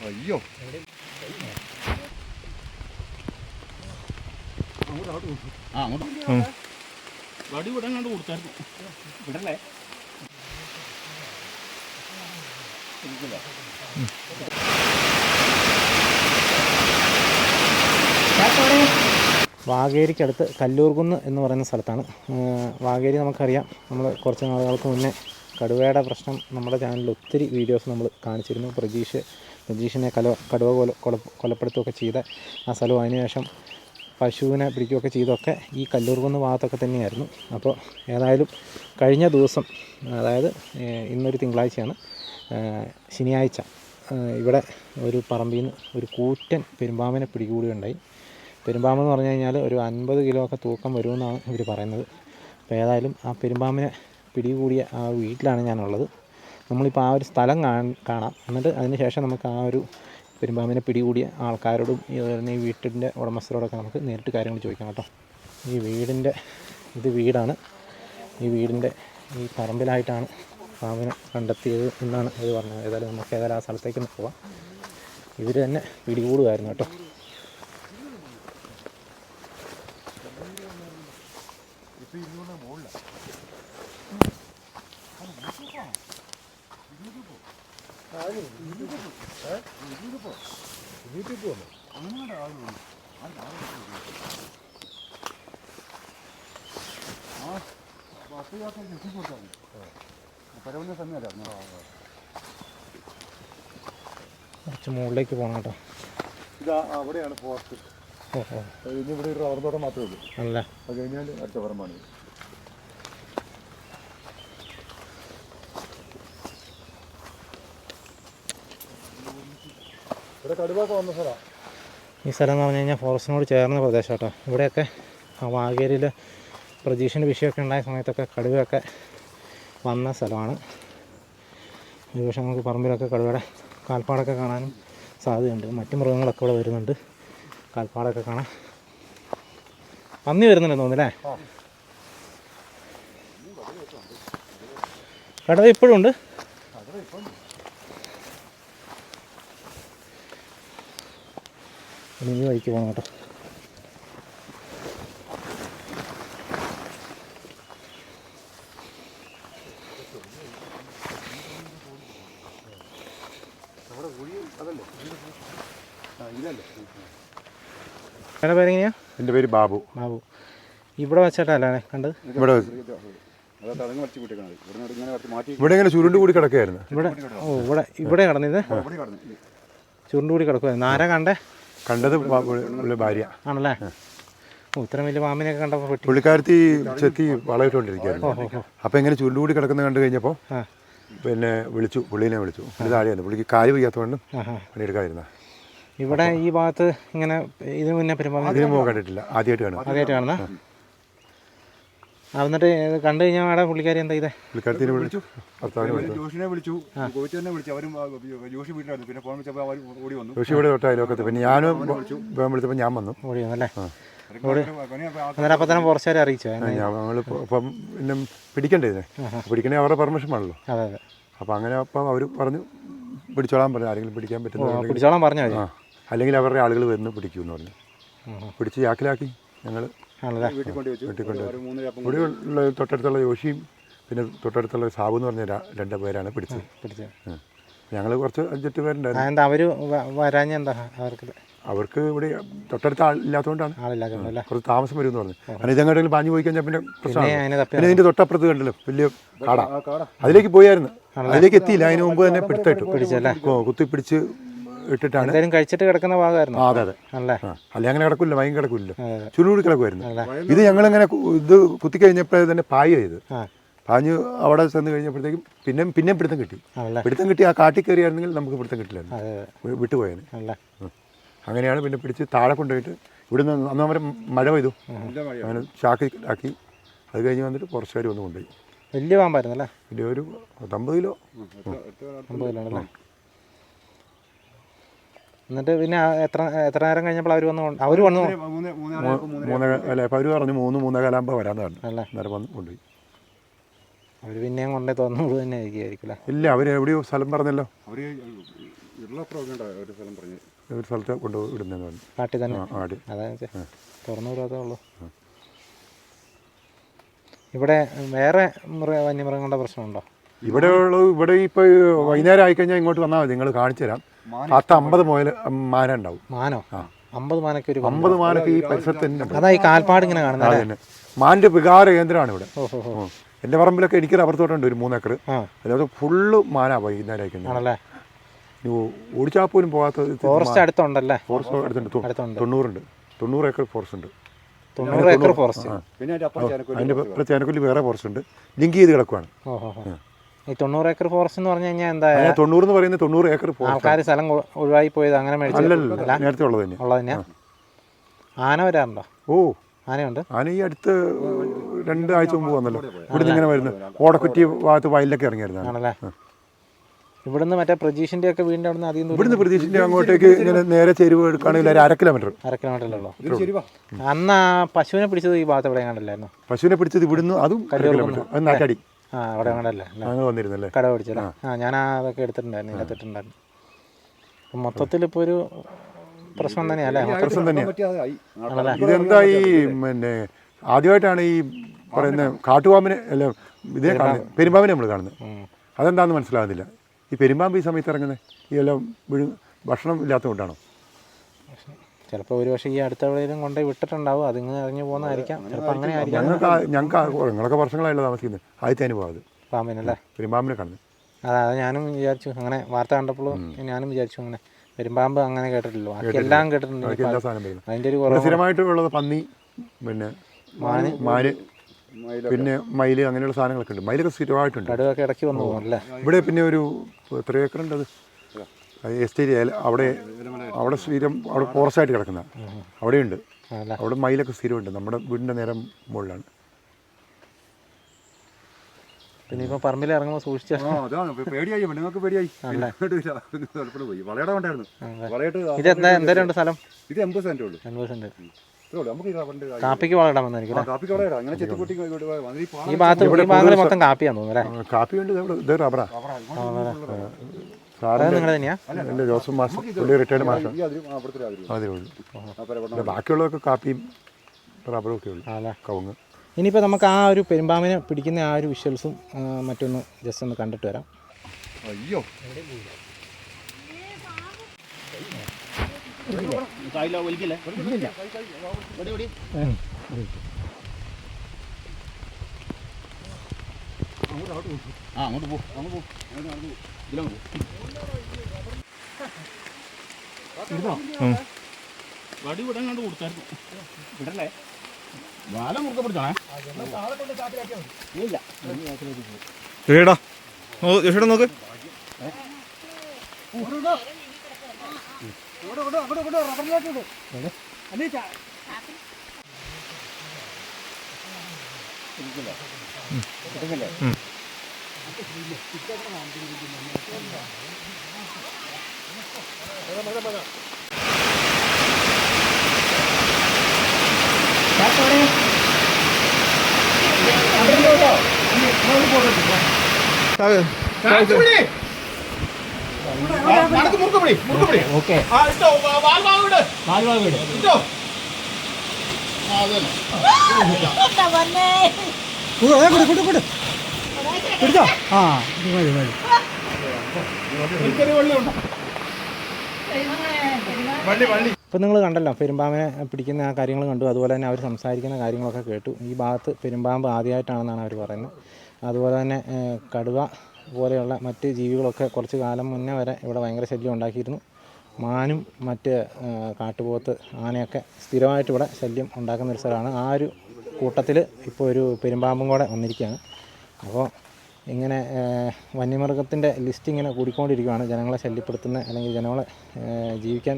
അയ്യോ വടി വിടാൻ കണ്ട് കൊടുത്തായിരുന്നു. വിടല്ലേ? വാഗേരിക്കടുത്ത് കല്ലൂർകുന്ന് എന്ന് പറയുന്ന സ്ഥലത്താണ്. വാഗേരി നമുക്കറിയാം, നമ്മൾ കുറച്ച് നാളുകൾക്ക് മുന്നേ കടുവയുടെ പ്രശ്നം നമ്മുടെ ചാനലിൽ ഒത്തിരി വീഡിയോസ് നമ്മൾ കാണിച്ചിരുന്നു. പ്രജീഷിനെ കടുവ കൊലപ്പെടുത്തുകയൊക്കെ ചെയ്ത ആ സ്ഥലവും അതിനുശേഷം പശുവിനെ പിടിക്കുകയൊക്കെ ചെയ്തൊക്കെ ഈ കല്ലൂർകുന്ന് ഭാഗത്തൊക്കെ തന്നെയായിരുന്നു. അപ്പോൾ ഏതായാലും കഴിഞ്ഞ ദിവസം, അതായത് ഇന്നൊരു തിങ്കളാഴ്ചയാണ്, ശനിയാഴ്ച ഇവിടെ ഒരു പറമ്പിൽ നിന്ന് ഒരു കൂറ്റൻ പെരുമ്പാമ്പിനെ പിടികൂടുകയുണ്ടായി. പെരുമ്പാമ്പെന്ന് പറഞ്ഞു കഴിഞ്ഞാൽ ഒരു 50 കിലോ ഒക്കെ തൂക്കം വരുമെന്നാണ് ഇവർ പറയുന്നത്. അപ്പോൾ ഏതായാലും ആ പെരുമ്പാമ്പിനെ പിടികൂടിയ ആ വീട്ടിലാണ് ഞാനുള്ളത്. നമ്മളിപ്പോൾ ആ ഒരു സ്ഥലം കാണാം. എന്നിട്ട് അതിന് ശേഷം നമുക്ക് ആ ഒരു പെരുമ്പാമ്പിനെ പിടികൂടിയ ആൾക്കാരോടും ഈ വീട്ടിൻ്റെ ഉടമസ്ഥരോടൊക്കെ നമുക്ക് നേരിട്ട് കാര്യങ്ങൾ ചോദിക്കാം കേട്ടോ. ഇത് വീടാണ്. ഈ വീടിൻ്റെ ഈ പറമ്പിലായിട്ടാണ് പാമ്പിനെ കണ്ടെത്തിയത് എന്നാണ് ഇത് പറഞ്ഞത്. ഏതായാലും നമുക്ക് ആ സ്ഥലത്തേക്ക് പോവാം. ഇവർ തന്നെ പിടികൂടുമായിരുന്നു കേട്ടോ. കുറച്ച് മുകളിലേക്ക് പോകണം കേട്ടോ. ഇതാ അവിടെയാണ് ഫോറസ്റ്റ്. ഇനി ഇവിടെ ഒരു റബ്ബർ തോട്ടം മാത്രമേ ഉള്ളൂ. അല്ല, അത് കഴിഞ്ഞാൽ അടുത്ത പറമ്പാണ്. ഇവിടെ കടുവൊക്കെ വന്ന സ്ഥലമാണ്. ഈ സ്ഥലം എന്ന് പറഞ്ഞു കഴിഞ്ഞാൽ ഫോറസ്റ്റിനോട് ചേർന്ന പ്രദേശം കേട്ടോ. ഇവിടെയൊക്കെ വാഗേരിയിൽ പ്രജീഷിൻ്റെ വിഷയമൊക്കെ ഉണ്ടായ സമയത്തൊക്കെ കടുവയൊക്കെ വന്ന സ്ഥലമാണ്. ഒരുപക്ഷെ നമുക്ക് പറമ്പിലൊക്കെ കടുവയുടെ കാൽപ്പാടൊക്കെ കാണാനും സാധ്യതയുണ്ട്. മറ്റു മൃഗങ്ങളൊക്കെ ഇവിടെ വരുന്നുണ്ട്, കാൽപ്പാടൊക്കെ കാണാൻ. പന്നി വരുന്നുണ്ടെന്ന് തോന്നുന്നല്ലേ? കടുവ ഇപ്പോഴും ഉണ്ട്. ഇനി വഴിക്ക് പോകണം കേട്ടോ. എൻ്റെ പേരെങ്ങനെയാ? എൻ്റെ പേര് ബാബു. ഇവിടെ വെച്ചിട്ടല്ലേ കണ്ടത്? ഇവിടെ ഇങ്ങനെ ചുരുണ്ട് കൂടി കിടക്കുകയായിരുന്നു. ഇവിടെ കടന്നിത് ചുരുണ്ട് കൂടി കിടക്കുമായിരുന്നു. ആരാ കണ്ടത്? ഭാര്യ ആണല്ലേ? ഇത്രയും വലിയ പാമ്പിനെയൊക്കെ കണ്ടപ്പോൾ പുള്ളിക്കാരത്തി ചെത്തി വളയിട്ടോണ്ടിരിക്കുകയായിരുന്നു. അപ്പോൾ ഇങ്ങനെ ചുരുണ്ടുകൂടി കിടക്കുന്നത് കണ്ടു കഴിഞ്ഞപ്പോൾ പിന്നെ പുള്ളീനെ വിളിച്ചു. പുള്ളി താഴെയായിരുന്നു. പുള്ളിക്ക് കാല് വയ്യാത്തതുകൊണ്ടും പണിയെടുക്കാതിരുന്ന. ഇവിടെ ഈ ഭാഗത്ത് ഇങ്ങനെ ഇതിന് മുന്നേ ഇതിന് കണ്ടിട്ടില്ല, ആദ്യമായിട്ട് കാണുന്ന. എന്നിട്ട് കണ്ടു കഴിഞ്ഞാൽ അവിടെ പുള്ളിക്കാരി എന്താ ചെയ്തേ? പുള്ളിക്കാരത്തിനെ വിളിച്ചു, ജോഷിനെ വിളിച്ചു, അവരും ജോഷി വീട്ടിലായിരുന്നു. പിന്നെ ഫോൺ വിളിച്ചപ്പോൾ അവർ ഓടി വന്നു. ജോഷി ഇവിടെ തൊട്ടായാലൊക്കെ. പിന്നെ ഞാനും വിളിച്ചപ്പോൾ ഞാൻ വന്നു. ഓടി വന്നല്ലേ? അന്നേരം അപ്പം തന്നെ ഫോറസ്റ്റുകാരെ അറിയിച്ചോ? അപ്പം പിന്നെ പിടിക്കണ്ടേ ഇതിനെ? പിടിക്കണേ അവരുടെ പെർമിഷൻ ആണല്ലോ. അതെ അതെ. അപ്പം അങ്ങനെ അപ്പം അവർ പറഞ്ഞു പിടിച്ചോളാൻ പറഞ്ഞു. ആരെങ്കിലും പിടിക്കാൻ പറ്റുന്ന പിടിച്ചോളാൻ പറഞ്ഞോ? അല്ലെങ്കിൽ അവരുടെ ആളുകൾ വന്ന് പിടിക്കുമെന്ന് പറഞ്ഞു. പിടിച്ച് ചാക്കിലാക്കി ഞങ്ങൾ വീട്ടിൽ കൊണ്ടുവച്ചു. ഇവിടെ തൊട്ടടുത്തുള്ള ജോഷിയും പിന്നെ തൊട്ടടുത്തുള്ള സാബു എന്ന് പറഞ്ഞ 2 പേരാണ് പിടിച്ചത്. ഞങ്ങൾ കുറച്ച് 5-8 പേരുണ്ടായിരുന്നു. അവർക്ക് ഇവിടെ തൊട്ടടുത്ത് ആളില്ലാത്തതുകൊണ്ടാണ്. കുറച്ച് താമസം വരും എന്ന് പറഞ്ഞു. കാരണം ഇതെങ്ങോട്ടെങ്കിലും പാഞ്ഞു പോയി കഴിഞ്ഞാൽ പിന്നെ പ്രശ്നമാണ്. പിന്നെ ഇതിൻ്റെ തൊട്ടപ്പുറത്ത് കണ്ടല്ലോ വലിയ കാടാ, അതിലേക്ക് പോയായിരുന്നു. അതിലേക്ക് എത്തിയില്ല. അതിന് മുമ്പ് തന്നെ കുത്തിപ്പിടിച്ച് ഇട്ടിട്ടാണ് കഴിച്ചിട്ട് കിടക്കുന്ന ഭാഗമായിരുന്നു. അതെ അതെ. അല്ലെ അങ്ങനെ കിടക്കില്ല, ഭയം കിടക്കില്ല, ചുരുകൂടി കിടക്കുമായിരുന്നു. ഇത് ഞങ്ങളിങ്ങനെ ഇത് കുത്തിക്കഴിഞ്ഞപ്പോൾ തന്നെ പാഞ്ഞ് അവിടെ ചെന്ന് കഴിഞ്ഞപ്പോഴത്തേക്കും പിന്നെ പിടുത്തം കിട്ടി. ആ കാട്ടിൽ കയറിയായിരുന്നെങ്കിൽ നമുക്ക് പിടുത്തം കിട്ടില്ലായിരുന്നു, വിട്ടുപോയാൽ. അങ്ങനെയാണ് പിന്നെ പിടിച്ച് താഴെ കൊണ്ടുപോയിട്ട് ഇവിടുന്ന് അന്ന് അവരെ മഴ പെയ്തു. അങ്ങനെ ചാക്കിലാക്കി. അത് കഴിഞ്ഞ് വന്നിട്ട് ഫോറസ്റ്റുകാർ വന്ന് കൊണ്ടുപോയി. വലിയ പാമ്പായിരുന്നല്ലേ? വലിയ ഒരു 50 കിലോ. 50 കിലോ ആണല്ലേ? എന്നിട്ട് പിന്നെ എത്ര നേരം കഴിഞ്ഞപ്പോൾ അവർ വന്നു? അവർ പറഞ്ഞു 3-3:15 വരാമെന്ന് പറഞ്ഞു. അന്നേരം വന്ന് കൊണ്ടുപോയി. അവർ പിന്നെയും കൊണ്ടേ തോന്നുന്നത് തന്നെ ആയിരിക്കും. ഇല്ല, അവർ എവിടെയോ സ്ഥലം പറഞ്ഞല്ലോ. ഒരു സ്ഥലത്ത് കൊണ്ടുപോയി ഇടുന്നതെന്ന് പറഞ്ഞു. കാട്ടിൽ തന്നെ ആട് അതായത് തുറന്നു വിടാത്തേ ഉള്ളൂ. ഇവിടെ വേറെ വന്യമൃഗങ്ങളുടെ പ്രശ്നമുണ്ടോ? ഇവിടെ ഇപ്പോൾ വൈകുന്നേരം ആയിക്കഴിഞ്ഞാൽ ഇങ്ങോട്ട് വന്നാൽ മതി, നിങ്ങൾ കാണിച്ചു തരാം. 10-50 മുതൽ മാന ഉണ്ടാവും. മാനോ? 50 മാനൊക്കെ ഒരു 50 മാനൊക്കെ ഈ പരിസരത്ത് തന്നെ ഉണ്ട്. അതാ ഈ കാൽപ്പാട് ഇങ്ങനെ കാണുന്നത്. തന്നെ മാനിൻ്റെ വികാര കേന്ദ്രമാണ് ഇവിടെ. ഓഹോ. എൻ്റെ പറമ്പിലൊക്കെ എനിക്ക് റബ്ബർ തോട്ടമുണ്ട് ഒരു 3 ഏക്കർ. അതായത് ഫുള്ള് മാന വൈകുന്നേരം ആയിക്കഴിഞ്ഞാൽ. ആണല്ലേ? ഓടിച്ചാൽ പോലും പോകാത്ത ഫോറസ്റ്റ് അടുത്തുണ്ടല്ലേ? ഫോറസ്റ്റ് അടുത്തുണ്ട്. 90 ഏക്കർ ഫോറസ്റ്റ് ഉണ്ട്. 90 ഏക്കർ ഫോറസ്റ്റ്. അതിൻ്റെ ചേനക്കൊല്ലി വേറെ ഫോറസ്റ്റ് ഉണ്ട്, ലിങ്ക് ചെയ്ത് കിടക്കുവാണ്. ഈ 90 ഏക്കർ ഫോറസ്റ്റ് എന്ന് പറഞ്ഞു കഴിഞ്ഞാൽ എന്താ? 90 എന്ന് പറയുന്നത് 90 ഏക്കർ ആൾക്കാർ സ്ഥലം ഒഴിവായി പോയത് അങ്ങനെ അല്ലല്ല, നേരത്തെ ഉള്ളത് തന്നെ. ആന വരാറുണ്ടോ? ഓ, ആനയുണ്ട്. ആന ഈ അടുത്ത് 2 ആഴ്ച മുമ്പ് വന്നല്ലോ. ഇവിടുന്ന് ഇങ്ങനെ വരുന്നു, ഓടക്കുറ്റി ഭാഗത്ത് വയലിലൊക്കെ ഇറങ്ങിയായിരുന്നു. ആണല്ലേ? ഇവിടുന്ന് മറ്റേ പ്രജീഷിന്റെ ഒക്കെ വീടിന്റെ അവിടെ നിന്ന് ഇവിടുന്ന് പ്രതീക്ഷിന്റെ അങ്ങോട്ടേക്ക് ഇങ്ങനെ നേരെ ചെരുവ് എടുക്കുകയാണെങ്കിൽ ഒരു 1/2 കിലോമീറ്റർ. 1/2 കിലോമീറ്ററിലുള്ളൂ. അന്ന് ആ പശുവിനെ പിടിച്ചത് ഈ ഭാഗത്ത് എവിടെ കണ്ടല്ലായിരുന്നു? പശുവിനെ പിടിച്ചത് ഇവിടുന്ന്, അതും 1/2 കിലോമീറ്റർ. അത് നാട്ടാടി. അവിടെ കണ്ടല്ലേ ഞങ്ങൾ വന്നിരുന്നല്ലേ, കട പിടിച്ചല്ലേ? ഞാൻ അതൊക്കെ എടുത്തിട്ടുണ്ടായിരുന്നു, ഇതിനകത്തിട്ടുണ്ടായിരുന്നു. മൊത്തത്തിൽ ഇപ്പോൾ ഒരു പ്രശ്നം തന്നെയല്ലേ? പ്രശ്നം തന്നെയാണ്. ഇതെന്താ ഈ പിന്നെ ആദ്യമായിട്ടാണ് ഈ പറയുന്ന കാട്ടുപാമ്പിനെ അല്ല ഇതേ കാണുന്നത്, പെരുമ്പാമ്പിനെ നമ്മൾ കാണുന്നത്. അതെന്താണെന്ന് മനസ്സിലാകുന്നില്ല. ഈ പെരുമ്പാമ്പ് ഈ സമയത്ത് ഇറങ്ങുന്നത് ഈ എല്ലാം ഭക്ഷണം ഇല്ലാത്തതുകൊണ്ടാണോ? ചിലപ്പോൾ ഒരു പക്ഷേ ഈ അടുത്ത എവിടെയെങ്കിലും കൊണ്ടുപോയി വിട്ടിട്ടുണ്ടാവും, അതിങ്ങനെ ഇറങ്ങി പോകുന്നതായിരിക്കാം. ചിലപ്പോൾ അങ്ങനെ ആയിരിക്കാം. ഞങ്ങളൊക്കെ വർഷങ്ങളായല്ലോ താമസിക്കുന്നത്. ആദ്യത്തെ അനുഭവം അത് പാമ്പിനല്ലേ? പെരുമ്പാമ്പിനെ കാണുന്നത്. അത് ഞാനും വിചാരിച്ചു, അങ്ങനെ വാർത്ത കണ്ടപ്പോൾ ഞാനും വിചാരിച്ചു അങ്ങനെ പെരുമ്പാമ്പ് അങ്ങനെ കേട്ടിട്ടില്ലല്ലോ, ബാക്കി എല്ലാം കേട്ടിട്ടുണ്ട്. എല്ലാ സാധനം വരും. അതിൻ്റെ ഒരു കുറവ് സ്ഥിരമായിട്ടുള്ളത് പന്നി, പിന്നെ മാന്, പിന്നെ മയില്, അങ്ങനെയുള്ള സാധനങ്ങളൊക്കെ ഉണ്ട്. മയിലൊക്കെ സ്ഥിരമായിട്ടുണ്ട്. കടുവൊക്കെ ഇടയ്ക്ക് വന്നു പോകുമല്ലേ? ഇവിടെ പിന്നെ ഒരു 3 ഏക്കറുണ്ട്. അത് എസ്റ്റേറ്റ് അവിടെ സ്ഥിരം, അവിടെ ഫോറസ്റ്റായിട്ട് കിടക്കുന്ന അവിടെയുണ്ട്. അവിടെ മയിലൊക്കെ സ്ഥിരമുണ്ട്. നമ്മുടെ വീടിൻ്റെ നേരെ മുകളിലാണ്. പിന്നെ ഇപ്പോൾ പറമ്പിൽ ഇറങ്ങുമ്പോൾ സൂക്ഷിച്ച പേടിയായി, നിങ്ങൾക്ക് പേടിയായി. ഇത് എന്തായാലും ഉണ്ട് സ്ഥലം? ഇത് 80 സെന്റ് ഉള്ളൂ. 80 സെന്റ്. കാപ്പിക്ക് വളമിടാൻ വന്നായിരിക്കും. ഈ ഭാഗത്ത് മൊത്തം കാപ്പിയാന്ന് തോന്നുന്നു. കാപ്പിയുണ്ട്, ഇത് റബ്ബറാ. നിങ്ങൾ തന്നെയാ? എൻ്റെ ജോസഫ് മാസ്റ്റർ, പുള്ളി റിട്ടയർഡ് മാസ്റ്റർ. അതേ ഉള്ളൂ. ബാക്കിയുള്ളതൊക്കെ കാപ്പിയും റബ്ബറും ഒക്കെ ഉള്ളു, കവുങ്ങ്. ഇനിയിപ്പോൾ നമുക്ക് ആ ഒരു പെരുമ്പാമ്പിനെ പിടിക്കുന്ന ആ ഒരു വിഷ്വൽസും മറ്റൊന്ന് ജസ്റ്റ് ഒന്ന് കണ്ടിട്ട് വരാം. അയ്യോ, അങ്ങോട്ട് പോ. വടി വിടങ്ങാണ്ട് കൊടുത്തായിരുന്നു. വിടല്ലേ, വാല മുറുക്കെ പിടിച്ചോണേ. ഏടാ നോക്ക്. ഇപ്പം നിങ്ങൾ കണ്ടല്ലോ പെരുമ്പാമ്പിനെ പിടിക്കുന്ന ആ കാര്യങ്ങൾ കണ്ടു, അതുപോലെ തന്നെ അവർ സംസാരിക്കുന്ന കാര്യങ്ങളൊക്കെ കേട്ടു. ഈ ഭാഗത്ത് പെരുമ്പാമ്പ് ആദ്യമായിട്ടാണെന്നാണ് അവർ പറയുന്നത്. അതുപോലെ തന്നെ കടുവ പോലെയുള്ള മറ്റ് ജീവികളൊക്കെ കുറച്ച് കാലം മുന്നേ വരെ ഇവിടെ ഭയങ്കര ശല്യം ഉണ്ടാക്കിയിരുന്നു. മാനും മറ്റ് കാട്ടുപോത്ത്, ആനയൊക്കെ സ്ഥിരമായിട്ട് ഇവിടെ ശല്യം ഉണ്ടാക്കുന്ന ഒരു സ്ഥലമാണ്. ആ ഒരു കൂട്ടത്തിൽ ഇപ്പോൾ ഒരു പെരുമ്പാമ്പും കൂടെ വന്നിരിക്കുകയാണ്. അപ്പോൾ ഇങ്ങനെ വന്യമൃഗത്തിൻ്റെ ലിസ്റ്റ് ഇങ്ങനെ കൂടിക്കൊണ്ടിരിക്കുകയാണ്. ജനങ്ങളെ ശല്യപ്പെടുത്തുന്ന അല്ലെങ്കിൽ ജനങ്ങളെ ജീവിക്കാൻ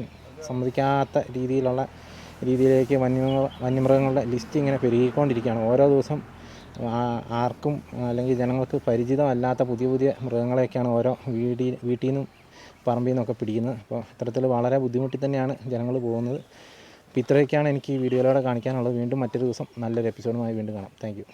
സമ്മതിക്കാത്ത രീതിയിലേക്ക് വന്യമൃഗങ്ങളുടെ ലിസ്റ്റ് ഇങ്ങനെ പെരുകിക്കൊണ്ടിരിക്കുകയാണ്. ഓരോ ദിവസം ആർക്കും അല്ലെങ്കിൽ ജനങ്ങൾക്ക് പരിചിതമല്ലാത്ത പുതിയ മൃഗങ്ങളെയൊക്കെയാണ് ഓരോ വീട്ടിൽ നിന്നും പറമ്പിൽ നിന്നൊക്കെ പിടിക്കുന്നത്. അപ്പോൾ ഇത്തരത്തിൽ വളരെ ബുദ്ധിമുട്ടി തന്നെയാണ് ജനങ്ങൾ പോകുന്നത്. അപ്പോൾ ഇത്രയൊക്കെയാണ് എനിക്ക് ഈ വീഡിയോയിലൂടെ കാണിക്കാനുള്ളത്. വീണ്ടും മറ്റൊരു ദിവസം നല്ലൊരു എപ്പിസോഡുമായി വീണ്ടും കാണാം. Thank you.